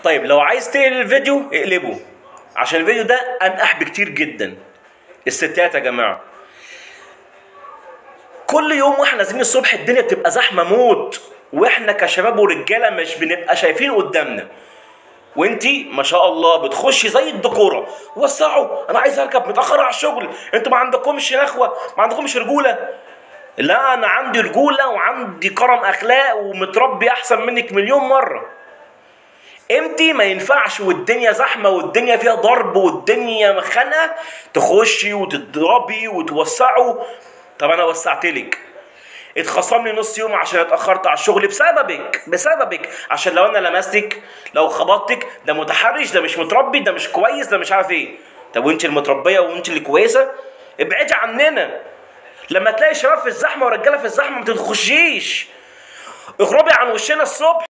طيب لو عايز تقلب الفيديو اقلبه، عشان الفيديو ده انقح بكتير جدا. الستات يا جماعه، كل يوم واحنا نازلين الصبح الدنيا بتبقى زحمه موت، واحنا كشباب ورجاله مش بنبقى شايفين قدامنا، وانتي ما شاء الله بتخشي زي الدكوره. وسعوا، انا عايز اركب، متاخر على الشغل، انتوا ما عندكمش نخوه، ما عندكمش رجوله. لا انا عندي رجوله وعندي كرم اخلاق ومتربي احسن منك مليون مره. امتى ما ينفعش والدنيا زحمه والدنيا فيها ضرب والدنيا خانقه تخشي وتضربي وتوسعوا؟ طب انا وسعتلك، اتخصم لي نص يوم عشان اتاخرت على الشغل بسببك، عشان لو انا لمستك، لو خبطتك، ده متحرش، ده مش متربي، ده مش كويس، ده مش عارف ايه. طب وانت المتربيه وانت اللي كويسه ابعدي عننا. لما تلاقي شباب في الزحمه ورجاله في الزحمه ما تخشيش، اخربي عن وشنا الصبح.